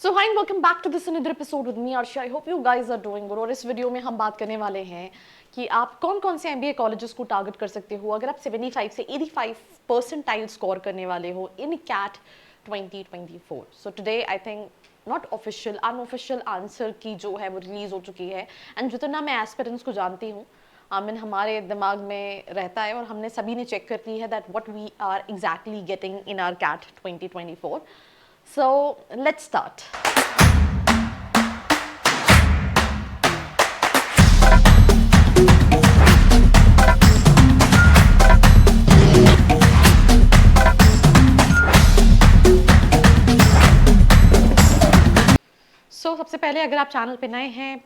So hi welcome back to this another episode with me Arshi. I hope you guys are doing good. और इस video में हम बात करने वाले हैं कि आप कौन कौन से एमबीए कॉलेजेस को टारगेट कर सकते हो अगर आप 75 से 85 परसेंटाइल स्कोर करने वाले हो in CAT 2024। So today I think not official unofficial answer key जो है वो रिलीज हो चुकी है। एंड जितना मैं एस्पिरेंट्स को जानती हूँ आमिन हमारे दिमाग में रहता है और हमने सभी ने चेक कर ली है that what we are exactly getting in our CAT 2024। So let's start. So सबसे पहले अगर आप चैनल पे नए हैं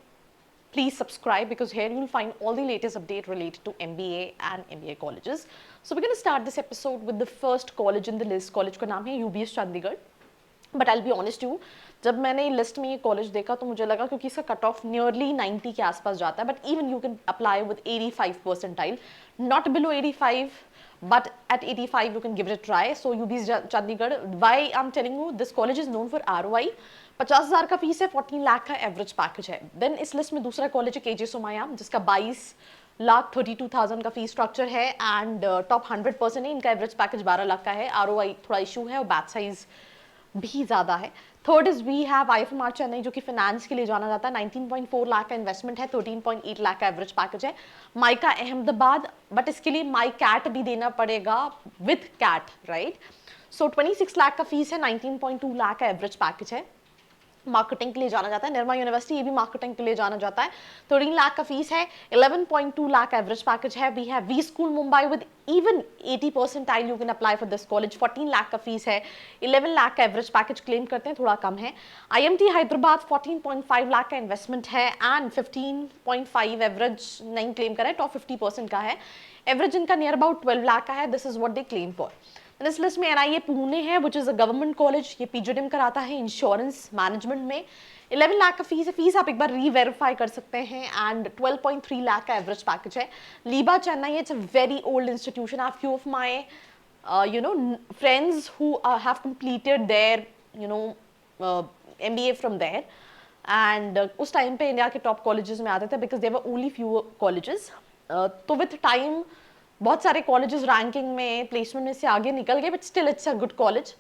please subscribe because here you will find all the latest update related to MBA and MBA colleges. So we're going to start this episode with the first college in the list. College का नाम है UBS Chandigarh. But I be honest you, जब मैंने list में ये college देखा तो मुझे लगा क्योंकि इसका कट ऑफ नियरली 90 के आसपास जाता है, but even you can apply with 85 percentile, not below 85 but at 85 you can give it a try. So UBS Chandigarh, why I am telling you this college is known for ROI। 50,000 का fees है, 14 लाख का average package है। Then इस list में दूसरा college है KJ Somaiya जिसका 22,32,000 का फीस स्ट्रक्चर है एंड टॉप 100% है। इनका एवरेज पैकेज 12 लाख का है। ROI थोड़ा इशू है और बैच साइज भी ज़्यादा है। Third is we have IFMR Chennai जो कि फाइनेंस के लिए जाना जाता है। 19.4 लाख का इन्वेस्टमेंट है, 13.8 लाख का एवरेज पैकेज है। माइका अहमदाबाद, बट इसके लिए माई कैट भी देना पड़ेगा विद कैट, राइट। सो 26 लाख का फीस है, 19.2 लाख का एवरेज पैकेज है। मार्केटिंग के लिए जाना जाता है। निर्मा यूनिवर्सिटी, ये भी मार्केटिंग के लिए जाना जाता है। 13 लाख का फीस है, 11.2 लाख का एवरेज पैकेज है। We have WeSchool Mumbai with even 80 percentile you can apply for this college. 14 lakh का फीस है, 11 लाख का एवरेज पैकेज क्लेम करते हैं, थोड़ा कम है। IMT हैदराबाद 14.5 लाख का इन्वेस्टमेंट है एंड 15.5 एवरेज नहीं क्लेम करा है, टॉप 50% का है। एवरेज इनका नियर अबाउट 12 लाख का है। This is what they claim for. इस लिस्ट में NIA पुणे है which is a government college. ये PGDM कराता है इंश्योरेंस मैनेजमेंट में। 11 लाख का फीस है। फीस आप एक बार री-वेरीफाई कर सकते हैं एंड 12.3 लाख का एवरेज पैकेज है। LIBA Chennai, it's a very old institution. I have few of my friends who have completed their MBA from there and उस टाइम पे इंडिया के टॉप कॉलेजेस में आते थे because there were only few colleges. तो with time बहुत सारे colleges ranking में प्लेसमेंट में से आगे निकल गए, but still it's a good college.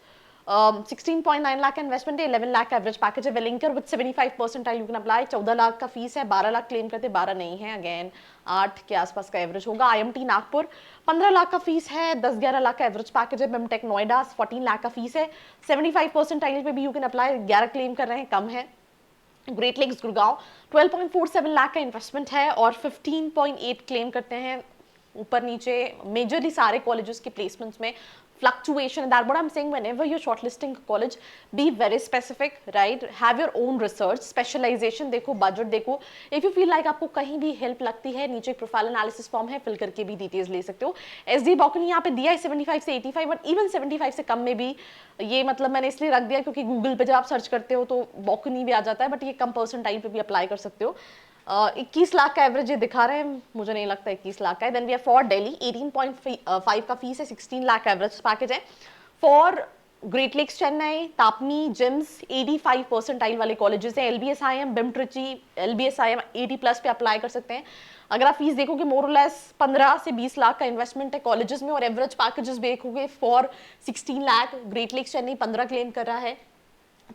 16.9 lakh का इन्वेस्टमेंट है, 11 लाख का एवरेज पैकेज है। Welingkar with 75 percentile you can apply. 14 lakh का फीस है, 12 लाख क्लेम करते, 12 नहीं है, अगेन 8 के आसपास का एवरेज होगा। IMT नागपुर 15 लाख का फीस है, 10-11 लाख का एवरेज पैकेज है। बिमटेक नोएडा 14 लाख का फीस है, 75 परसेंटाइल पे भी यू कैन अप्लाई, 11 क्लेम कर रहे हैं, कम है। ग्रेट लेक्स गुड़गांव 12.47 लाख का इन्वेस्टमेंट है और 15.8 क्लेम करते हैं। ऊपर नीचे मेजरली सारे कॉलेजेस के प्लेसमेंट्स में fluctuation, that what I'm saying, whenever you're shortlisting a college be very specific, right? Have your own research, specialization देखो, budget देखो। if you feel like आपको कहीं भी हेल्प लगती है, नीचे एक प्रोफाइल एनालिसिस फॉर्म है, फिल करके भी डिटेल्स ले सकते हो। SD बॉकनी यहाँ पे दिया है 75 से 85, बट इवन 75 से कम में भी ये मतलब मैंने इसलिए रख दिया क्योंकि गूगल पे जब आप सर्च करते हो तो बॉकनी भी आ जाता है, बट ये कम परसेंटाइल पे भी अप्लाई कर सकते हो। 21 लाख का एवरेज ये दिखा रहे हैं, मुझे नहीं लगता 21 लाख का है। Then we have for Delhi 18.5 का फीस है, 16 लाख का एवरेज पैकेज है। For Great lakes Chennai, TAPMI, JIMS 85 percentile वाले कॉलेजेस हैं। LBSIM, बिम ट्रिची, LBSIM 80+ पे अप्लाई कर सकते हैं। अगर आप फीस देखोगे मोरलेस 15 से 20 लाख का इन्वेस्टमेंट है कॉलेजेस में और एवरेज पैकेजेस देखोगे for 16 lakh. Great lakes Chennai 15 claim कर रहा है,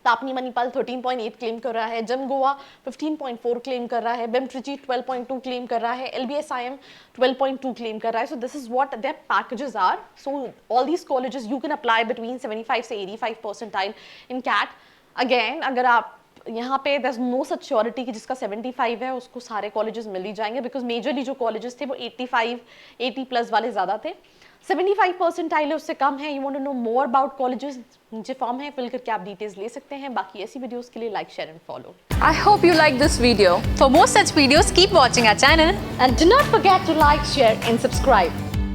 तापनी मणिपाल 13.8 क्लेम कर रहा है, जम गोवा 15.4 क्लेम कर रहा है, बिम ट्रिची 12.2 क्लेम कर रहा है, LBSIM 12.2 क्लेम कर रहा है। So this is what their packages are. So all these colleges you can apply between 75 से 85 परसेंटाइल इन कैट। अगेन अगर आप यहाँ पे there's no such surety कि जिसका 75 है उसको सारे कॉलेजेस मिल ही जाएंगे बिकॉज मेजरली जो कॉलेजेस थे वो 85, 80+ वाले ज़्यादा थे। 75 परसेंटाइल है, उससे कम है। You want to know more about colleges, नीचे फॉर्म है, फिल करके आप डिटेल्स ले सकते हैं। बाकी ऐसी वीडियोस के लिए like, share and follow. I hope you like this video. For more such videos, keep watching our channel. And do not forget to like, share and subscribe.